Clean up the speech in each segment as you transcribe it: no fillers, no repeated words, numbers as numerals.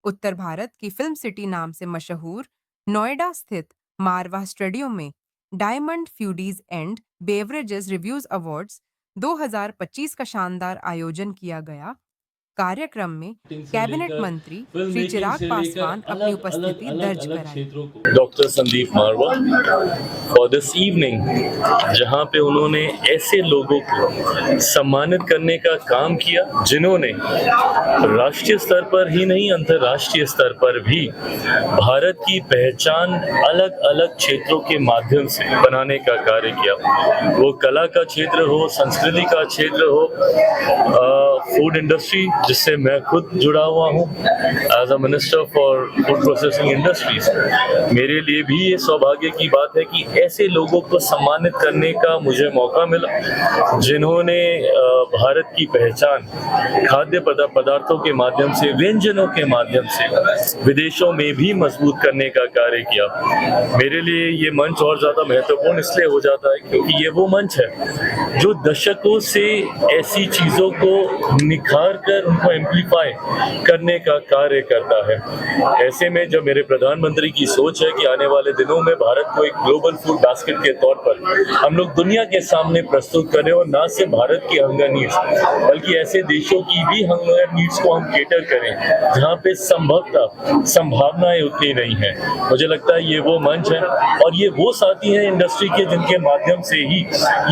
उत्तर भारत की film city नाम से मशहूर नोएडा स्थित मारवा स्टेडियम में diamond foodies and beverages reviews awards 2025 का शानदार आयोजन किया गया। कार्यक्रम में से कैबिनेट लेकर मंत्री फिल्म श्री मेकिंग चिराग से लेकर पासवान अपनी अलग अलग उपस्थिति अलग दर्ज अलग कराई। क्षेत्रों को doctor Sandeep Marwa for this evening, जहां पे उन्होंने ऐसे लोगों को सम्मानित करने का काम किया जिन्होंने राष्ट्रीय स्तर पर ही नहीं अंतर्राष्ट्रीय स्तर पर भी भारत की पहचान अलग अलग क्षेत्रों के माध्यम से बनाने का कार्य किया। वो कला का क्षेत्र हो, संस्कृति का क्षेत्र हो, फूड इंडस्ट्री जिससे मैं खुद जुड़ा हुआ हूँ as a minister for food processing industries. मेरे लिए भी ये सौभाग्य की बात है कि ऐसे लोगों को सम्मानित करने का मुझे मौका मिला जिन्होंने भारत की पहचान खाद्य पदार्थों के माध्यम से, व्यंजनों के माध्यम से विदेशों में भी मजबूत करने का कार्य किया। मेरे लिए ये मंच और ज्यादा महत्वपूर्ण इसलिए हो जाता है क्योंकि ये वो मंच है जो दशकों से ऐसी चीजों को निखार कर उनको एम्पलीफाई करने का कार्य करता है। ऐसे में जब मेरे प्रधानमंत्री की सोच है कि आने वाले दिनों में भारत को एक ग्लोबल फूड बास्केट के तौर पर हम लोग दुनिया के सामने प्रस्तुत करें और ना सिर्फ भारत की हंगर नीड्स बल्कि ऐसे देशों की भी हंगर नीड्स को हम केटर करें जहाँ पे संभवतः संभावनाएं उतनी नहीं है। मुझे लगता है ये वो मंच है और ये वो साथी हैं इंडस्ट्री के जिनके माध्यम से ही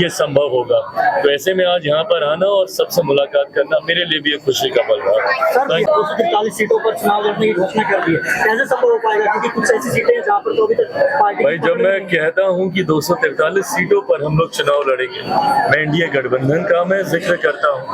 ये संभव होगा। तो ऐसे में आज यहाँ पर आना और सबसे मुलाकात करना मेरे लिए भी एक खुशी का पल रहा। सर 243 सीटों पर चुनाव लड़ने की घोषणा कर दी है, कैसे संभव हो पाएगा? क्योंकि कुछ ऐसी सीटें हैं जहाँ पर तो अभी तक पार्टी भाई, जब मैं कहता हूँ कि 243 सीटों पर हम लोग चुनाव लड़ेंगे, मैं इंडिया गठबंधन का मैं जिक्र करता हूँ।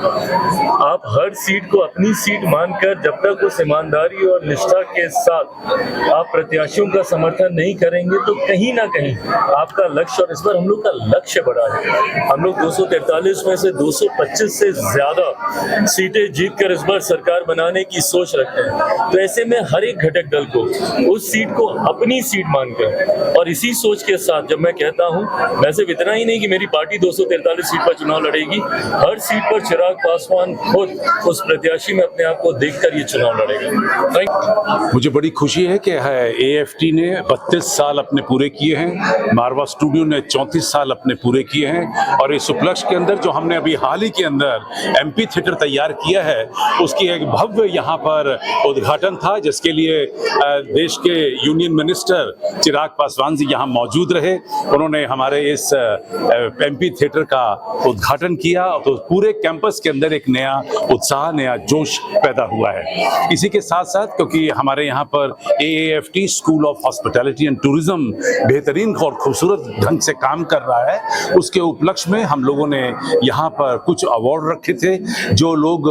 आप हर सीट को अपनी सीट मानकर जब तक उस ईमानदारी और निष्ठा के साथ आप प्रत्याशियों का समर्थन नहीं करेंगे तो कहीं ना कहीं आपका लक्ष्य, और इस बार हम लोग का लक्ष्य बड़ा है, हम लोग 243 में से 225 से ज्यादा सीटें जीतकर इस बार सरकार बनाने की सोच रखते हैं। तो ऐसे में हर एक घटक दल को उस सीट को अपनी सीट मानकर और इसी सोच के साथ जब मैं कहता हूं, मैं सिर्फ इतना ही नहीं कि मेरी पार्टी 243 सीट पर चुनाव लड़ेगी, हर सीट पर चिराग पासवान खुद उस प्रत्याशी में अपने आप को देखकर ये चुनाव लड़ेगा। मुझे बड़ी खुशी है कि एएफटी ने 32 साल अपने पूरे किए हैं, मारवा स्टूडियो ने 34 साल अपने पूरे किए हैं और इस उपलक्ष्य के अंदर जो हमने अभी हाल ही के अंदर एमपी थिएटर तैयार किया है उसकी एक भव्य यहाँ पर उद्घाटन था, जिसके लिए देश के यूनियन मिनिस्टर चिराग पासवान जी यहाँ मौजूद रहे। उन्होंने हमारे इस एमपी थिएटर का उद्घाटन किया तो पूरे कैंपस के अंदर एक नया उत्साह, नया जोश पैदा हुआ है। इसी के साथ साथ क्योंकि हमारे यहाँ पर AFT school of hospitality and tourism बेहतरीन और खूबसूरत ढंग से काम कर रहा है, उसके उपलक्ष्य में हम लोगों ने यहाँ पर कुछ अवार्ड रखे थे। जो लोग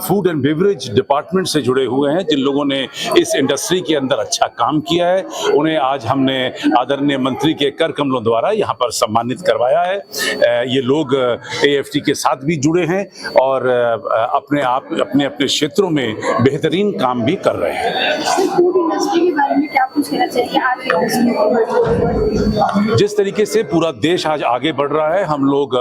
फूड एंड बेवरेज डिपार्टमेंट से जुड़े हुए हैं, जिन लोगों ने इस इंडस्ट्री के अंदर अच्छा काम किया है, उन्हें आज हमने आदरणीय मंत्री के कर कमलों द्वारा यहाँ पर सम्मानित करवाया है। ये लोग एएफटी के साथ भी जुड़े हैं और अपने अपने क्षेत्रों में बेहतरीन काम भी कर रहे हैं। फूड इंडस्ट्री के बारे में क्या कुछ कहना चाहिए आज? जिस तरीके से पूरा देश आज आगे बढ़ रहा है, हम लोग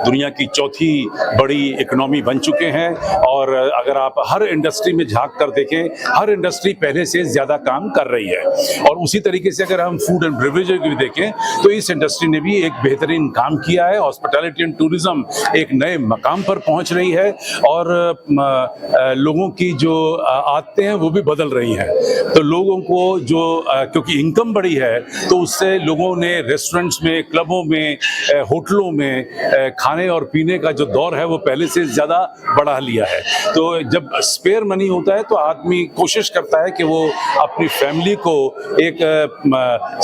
दुनिया की चौथी बड़ी इकोनॉमी बन चुके हैं और अगर आप हर इंडस्ट्री में झांक कर देखें, हर इंडस्ट्री पहले से ज्यादा काम कर रही है और उसी तरीके से अगर हम फूड एंड बेवरेज भी देखें तो इस इंडस्ट्री ने भी एक बेहतरीन काम किया है। हॉस्पिटैलिटी एंड टूरिज्म एक नए मकाम पर पहुंच रही है और लोगों की जो आदतें हैं वो भी बदल रही हैं। तो लोगों को जो क्योंकि इनकम बढ़ी है तो उससे लोगों ने रेस्टोरेंट्स में, क्लबों में, होटलों में खाने और पीने का जो दौर है वो पहले से ज़्यादा बढ़ा लिया है। तो जब स्पेयर मनी होता है तो आदमी कोशिश करता है कि वो अपनी फैमिली को एक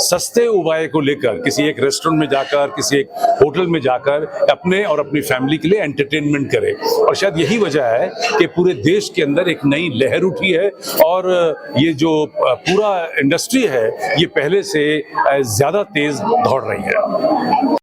सस्ते उपाय को लेकर किसी एक रेस्टोरेंट में जाकर, किसी एक होटल में जाकर अपने और अपनी फैमिली के लिए एंटरटेनमेंट करे। और शायद यही वजह है कि पूरे देश के अंदर एक नई लहर उठी है और ये जो पूरा इंडस्ट्री है ये पहले से ज़्यादा तेज दौड़ रही है।